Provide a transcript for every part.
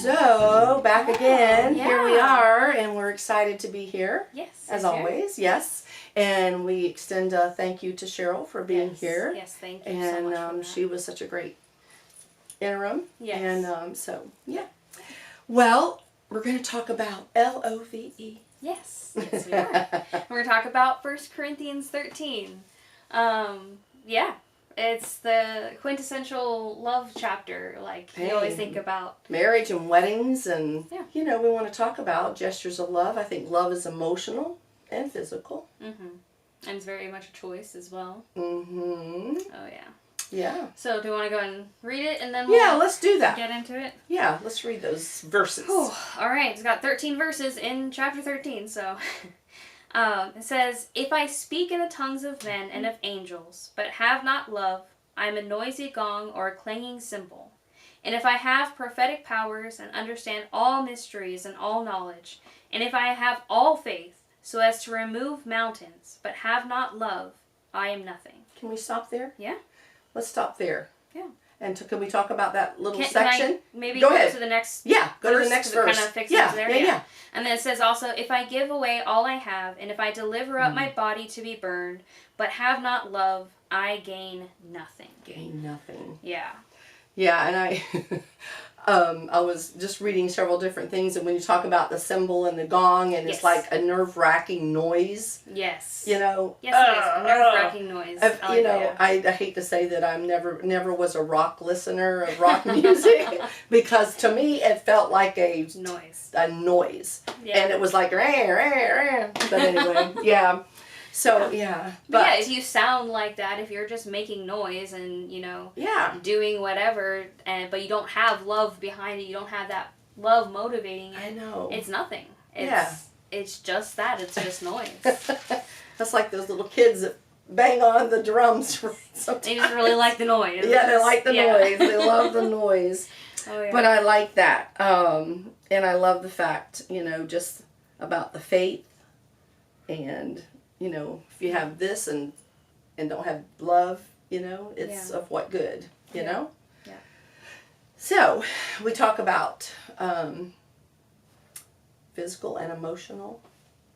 So, back again. Yeah. Here we are, and we're excited to be here. Yes. As always, yes. And we extend a thank you to Cheryl for being here. Yes, thank you And so much for that. she was such a great interim. Yes. And yeah. Well, we're going to talk about L-O-V-E. Yes, we are. We're going to talk about 1 Corinthians 13. Yeah. It's the quintessential love chapter, like you always think about. Marriage and weddings, and, Yeah. we want to talk about gestures of love. I think love is emotional and physical. Mm-hmm. And it's very much a choice as well. Mm-hmm. Oh, yeah. Yeah. So, do you want to go and read it, and then Yeah, let's do that. get into it? Yeah, let's read those verses. Whew. All right, it's got 13 verses in chapter 13, so... it says, "If I speak in the tongues of men and of angels, but have not love, I am a noisy gong or a clanging cymbal. And if I have prophetic powers and understand all mysteries and all knowledge, and if I have all faith so as to remove mountains, but have not love, I am nothing." Can we stop there? Yeah. Let's stop there. Yeah. And can we talk about that little Can section? I maybe Go go ahead. to the next Yeah, go to verse, the next 'cause verse. It kind of fixes Yeah, there. yeah. And then it says also, "If I give away all I have, and if I deliver up my body to be burned, but have not love, I gain nothing." Gain nothing. Yeah. Yeah, and I was just reading several different things, and when you talk about the cymbal and the gong, and it's Yes. like a nerve-wracking noise, Yes. you know. Yes, it is. Nerve-wracking noise. I like that, I hate to say that I'm never was a rock listener of rock music, because to me it felt like a noise. Yeah. And it was like, rah, rah, rah. But anyway, yeah. So, yeah. But yeah, if you sound like that, if you're just making noise and, yeah. doing whatever, but you don't have love behind it, you don't have that love motivating it. I know. It's nothing. It's just that. It's just noise. That's like those little kids that bang on the drums. They just really like the noise. Yeah, they like the noise. They love the noise. Oh, yeah. But I like that. And I love the fact, just about the faith. And, if you have this and don't have love, it's of what good, you know? Yeah. So, we talk about physical and emotional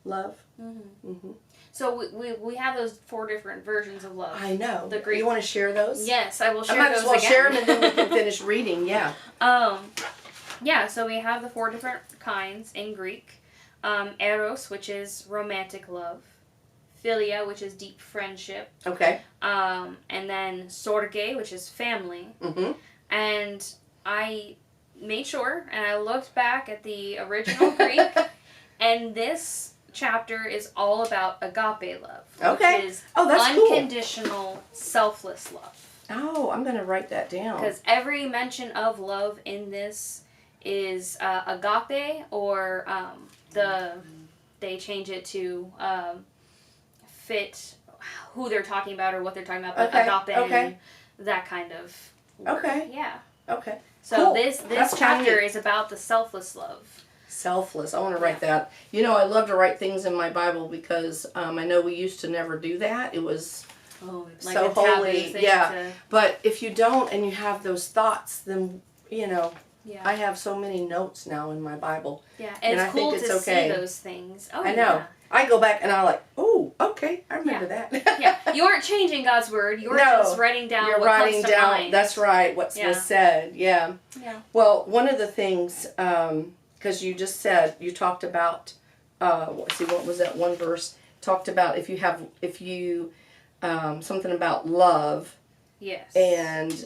love. Mm-hmm. Mm-hmm. So we have those 4 different versions of love. I know. The Greek. You want to share those? Yes, I will share those. I might as well again. share them and then we can finish reading. Yeah. Yeah. So we have the 4 different kinds in Greek. Eros, which is romantic love. Philia, which is deep friendship. Okay. And then storge, which is family. Mm-hmm. And I made sure and I looked back at the original Greek, and this chapter is all about agape love. Okay. Which is that's unconditional, selfless love. Oh, I'm going to write that down. Because every mention of love in this is agape, or they change it to fit who they're talking about or what they're talking about. But agape and that kind of word. Okay. Yeah. Okay. So cool. this That's chapter tiny. is about the selfless love. Selfless. I want to write that. I love to write things in my Bible because I know we used to never do that. It was like so a taboo holy. thing Yeah. But if you don't and you have those thoughts, then, Yeah. I have so many notes now in my Bible. Yeah, and it's I cool think it's to okay. see those things. Oh, I know. I go back and I'm like, oh, okay, I remember that. Yeah, you aren't changing God's word. You're just writing down You're what writing comes to down. mind. That's right. What's was said. Yeah. Yeah. Well, one of the things, because you just said you talked about, what was that one verse? Talked about if you something about love. Yes. And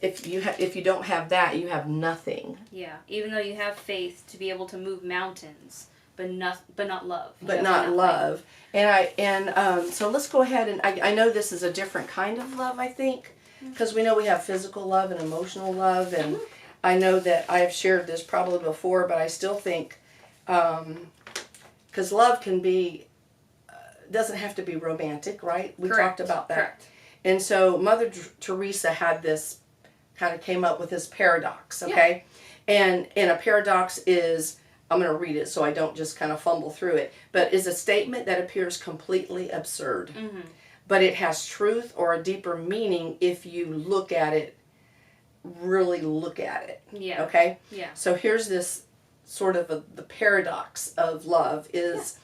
if you don't have that, you have nothing. Yeah. Even though you have faith to be able to move mountains. But not love. But not love. And so let's go ahead and I know this is a different kind of love, I think, because we know we have physical love and emotional love, and I know that I have shared this probably before, but I still think because love can be doesn't have to be romantic, right? We talked about that. Correct. And so Mother Teresa had this kind of came up with this paradox, okay? Yeah. And a paradox is, I'm going to read it so I don't just kind of fumble through it, but is a statement that appears completely absurd. Mm-hmm. But it has truth or a deeper meaning if you look at it really look at it. Yeah. Okay? Yeah. So here's this sort of the paradox of love is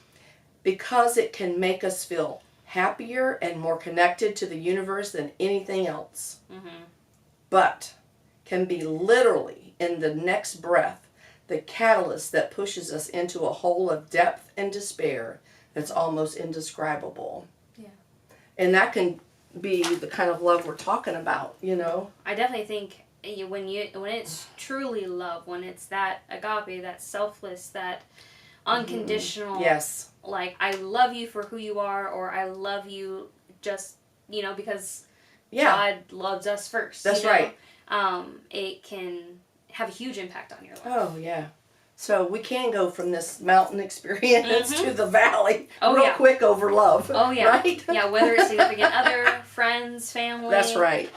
because it can make us feel happier and more connected to the universe than anything else. Mm-hmm. But can be literally, in the next breath, the catalyst that pushes us into a hole of depth and despair that's almost indescribable. Yeah. And that can be the kind of love we're talking about, you know? I definitely think when it's truly love, when it's that agape, that selfless, that unconditional, Yes. like, I love you for who you are, or I love you just, because God loves us first. That's right. It can have a huge impact on your life. Oh, yeah. So we can go from this mountain experience to the valley real quick over love. Oh, yeah. Right? Yeah, whether it's significant other, friends, family. That's right.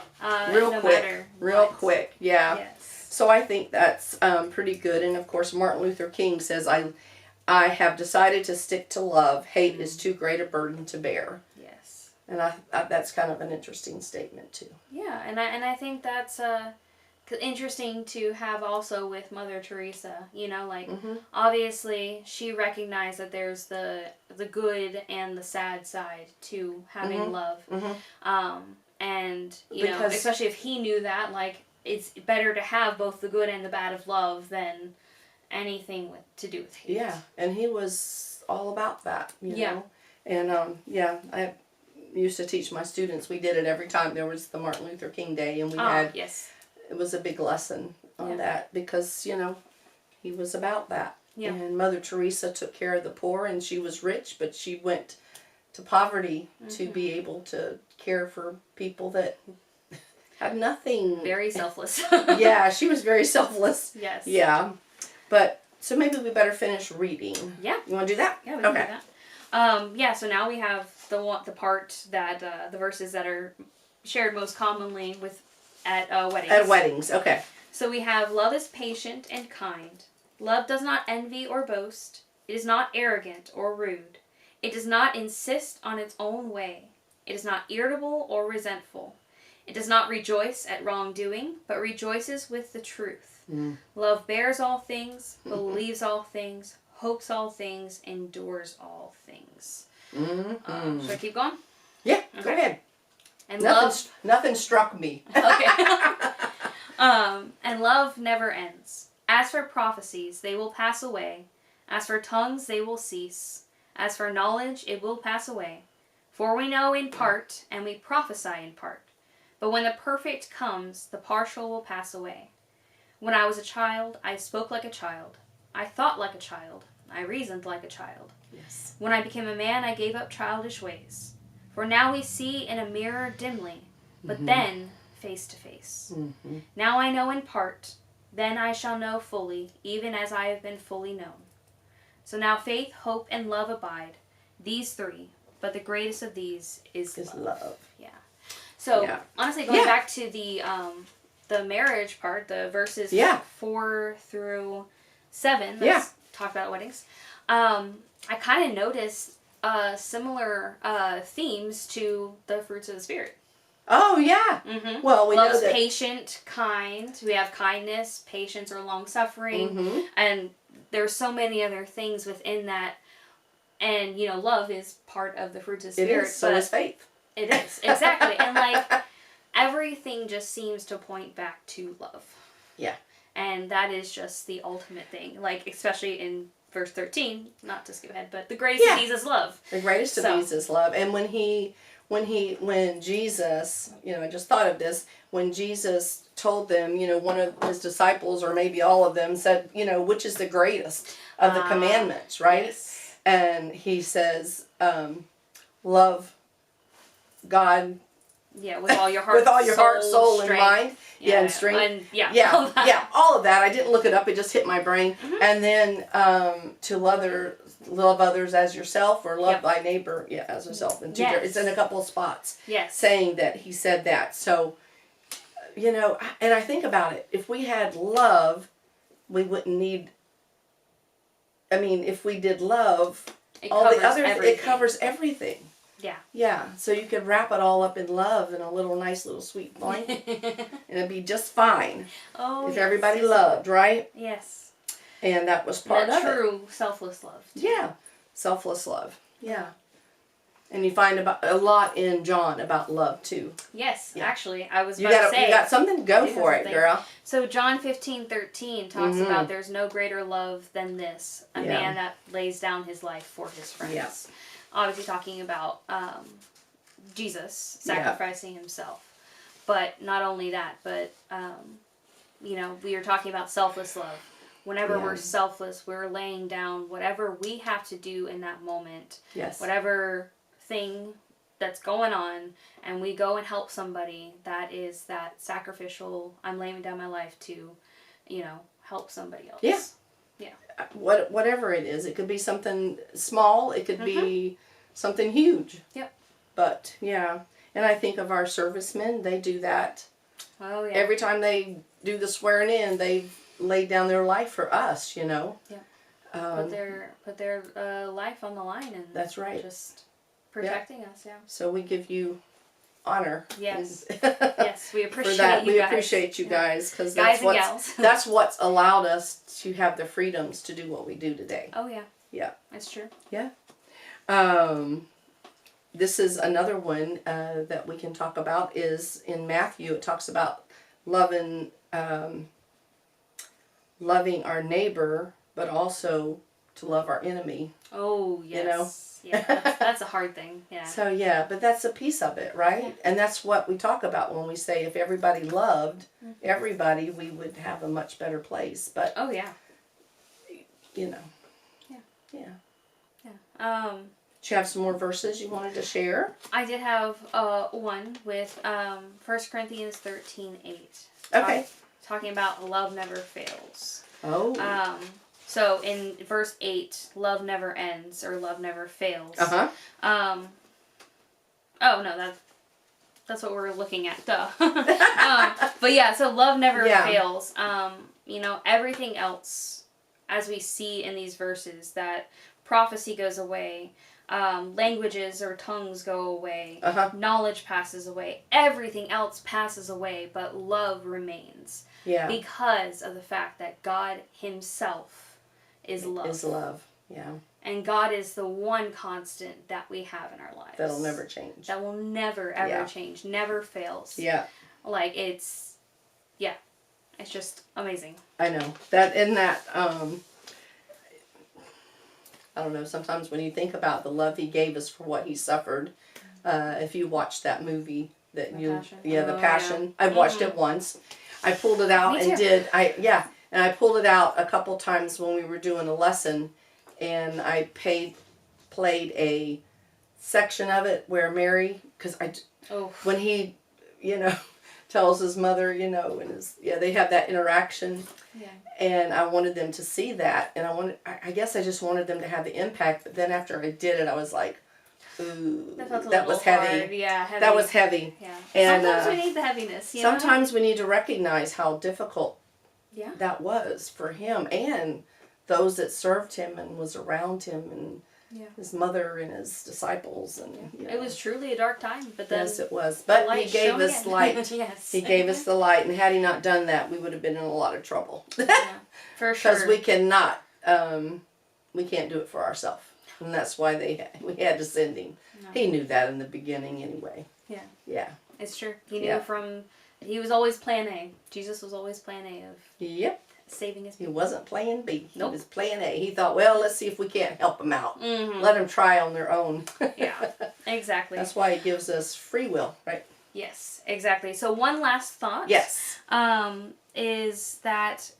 Real no quick. matter Real what. quick. Yeah. Yes. So I think that's pretty good. And of course, Martin Luther King says, I have decided to stick to love. Hate is too great a burden to bear. Yes. And I that's kind of an interesting statement too. Yeah, and I think that's interesting to have also with Mother Teresa. Obviously she recognized that there's the good and the sad side to having love. And Because, especially if he knew that, like, it's better to have both the good and the bad of love than anything to do with hate. yeah, and he was all about that, you Yeah. know. And I used to teach my students. We did it every time there was the Martin Luther King Day, and we had it was a big lesson on that because he was about that. Yeah. And Mother Teresa took care of the poor, and she was rich, but she went to poverty to be able to care for people that had nothing. Very selfless. Yeah, she was very selfless. Yes. Yeah. But, so maybe we better finish reading. Yeah. You want to do that? Yeah, we can do that. So now we have the part that, the verses that are shared most commonly at weddings. At weddings, okay. So we have, love is patient and kind. Love does not envy or boast. It is not arrogant or rude. It does not insist on its own way. It is not irritable or resentful. It does not rejoice at wrongdoing, but rejoices with the truth. Love bears all things, believes all things, hopes all things, endures all things. Should I keep going? Yeah, go ahead. And nothing struck me. Okay. And love never ends. As for prophecies, they will pass away. As for tongues, they will cease. As for knowledge, it will pass away. For we know in part, and we prophesy in part. But when the perfect comes, the partial will pass away. When I was a child, I spoke like a child. I thought like a child. I reasoned like a child. Yes. When I became a man, I gave up childish ways. For now we see in a mirror dimly, but then face to face. Now I know in part, then I shall know fully, even as I have been fully known. So now faith, hope, and love abide, these three, but the greatest of these is love. Yeah. So, honestly, going back to the marriage part, the verses 4 through 7, let's talk about weddings. I kind of noticed similar themes to the fruits of the Spirit. Oh, yeah. Well, we Love know is that. patient, kind. We have kindness, patience, or long-suffering. And there's so many other things within that. And, love is part of the fruits of the Spirit. It is, so is faith. It is, exactly. And, everything just seems to point back to love. Yeah. And that is just the ultimate thing. Especially in verse 13, not to skip ahead, but the greatest of these is love. The greatest of these is love. And when Jesus, I just thought of this, when Jesus told them, one of his disciples, or maybe all of them, said, which is the greatest of the commandments, right? Yes. And he says, love God. Yeah, with all your heart, with all your heart, soul, strength, and mind. And strength. All of that. I didn't look it up. It just hit my brain. And then to love others as yourself, or love thy neighbor as yourself. And it's in a couple of spots saying that he said that. So, and I think about it. If we had love, we wouldn't need... if we did love, all the others, it covers everything. Yeah. Yeah, so you could wrap it all up in love in a little nice little sweet blanket, and it'd be just fine if everybody loved, right? Yes. And that was part of it. True selfless love. Too. Yeah, selfless love. Yeah. And you find about a lot in John about love too. Yes, Yeah. actually, I was about to say. You got something? Go for it, girl. So John 15:13 talks about there's no greater love than this, a man that lays down his life for his friends. Yeah. Obviously talking about Jesus sacrificing himself. But not only that, but, we are talking about selfless love. Whenever we're selfless, we're laying down whatever we have to do in that moment. Yes. Whatever thing that's going on, and we go and help somebody, that is that sacrificial, I'm laying down my life to, help somebody else. Yeah. Yeah. Whatever it is. It could be something small. It could be something huge. Yep. But, yeah. And I think of our servicemen. They do that. Oh, yeah. Every time they do the swearing in, they lay down their life for us, Yeah. Put their life on the line, and that's right. Just protecting us, yeah. So we give you honor. Yes. Yes, we appreciate for that. you We guys. appreciate you guys, because Guys and gals. that's what's allowed us to have the freedoms to do what we do today. Oh, yeah. Yeah. That's true. Yeah. This is another one that we can talk about, is in Matthew. It talks about loving our neighbor, but also to love our enemy. Oh, yes. Yeah, that's a hard thing. Yeah. So, yeah, but that's a piece of it, right? Yeah. And that's what we talk about when we say if everybody loved everybody, we would have a much better place. But, oh, yeah. Yeah. Yeah. Do you have some more verses you wanted to share? I did have one with 1 Corinthians 13:8. Okay. Talking about love never fails. Oh. So in verse 8, love never ends, or love never fails. Uh-huh. Oh, no, that's what we're looking at. Duh. But yeah, so love never fails. Everything else, as we see in these verses, that prophecy goes away, languages or tongues go away, knowledge passes away, everything else passes away, but love remains. Yeah. Because of the fact that God himself is love. Is love, yeah. And God is the one constant that we have in our lives. That'll never change. That will never, ever change. Never fails. Yeah. Like, it's just amazing. I know. That, I don't know, sometimes when you think about the love he gave us for what he suffered, if you watch that movie, The Passion. I watched it once. I pulled it out and I pulled it out a couple times when we were doing a lesson, and I played a section of it where Mary, because when he, tells his mother, and they have that interaction. Yeah. And I wanted them to see that, and I guess I just wanted them to have the impact. But then after I did it, I was like, ooh, that was heavy. Hard. Yeah, heavy. That was heavy. Yeah. And sometimes we need the heaviness. Sometimes we need to recognize how difficult that was for him and those that served him and was around him, and his mother and his disciples, and it was truly a dark time. But then yes, it was. But he gave us light. Yes, he gave us the light, and had he not done that, we would have been in a lot of trouble. For sure. Because we cannot, we can't do it for ourselves, and that's why we had to send him. No. He knew that in the beginning, anyway. Yeah. Yeah. It's true. He knew he was always plan A. Jesus was always plan A of saving his people. He wasn't plan B. Nope. He was plan A. He thought, well, let's see if we can't help them out. Mm-hmm. Let them try on their own. Yeah, exactly. That's why he gives us free will, right? Yes, exactly. So one last thought. Yes. Is that,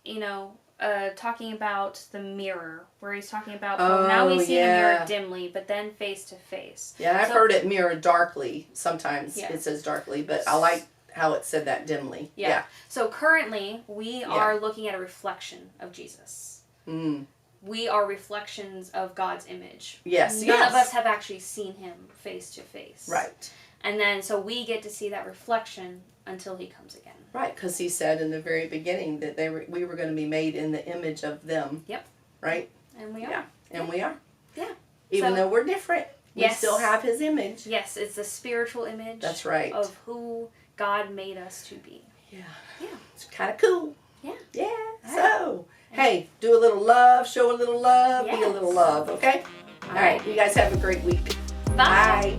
talking about the mirror, where he's talking about now we see the mirror dimly, but then face to face. Yeah, I've heard it mirror darkly. Sometimes it says darkly, but I like how it said that dimly. Yeah. So currently, we are looking at a reflection of Jesus. Mm. We are reflections of God's image. Yes. None of us have actually seen him face to face. Right. And then, so we get to see that reflection until he comes again. Right, because he said in the very beginning that we were going to be made in the image of them. Yep. Right? And we are. Yeah. And we are. Yeah. Even though we're different. We Yes. still have his image. Yes, it's a spiritual image. That's right. Of who God made us to be. Yeah. Yeah. It's kind of cool. Yeah. Yeah. All So, hey, do a little love, show a little love, be a Yes. little love, okay? All right. You guys have a great week. Bye. Bye.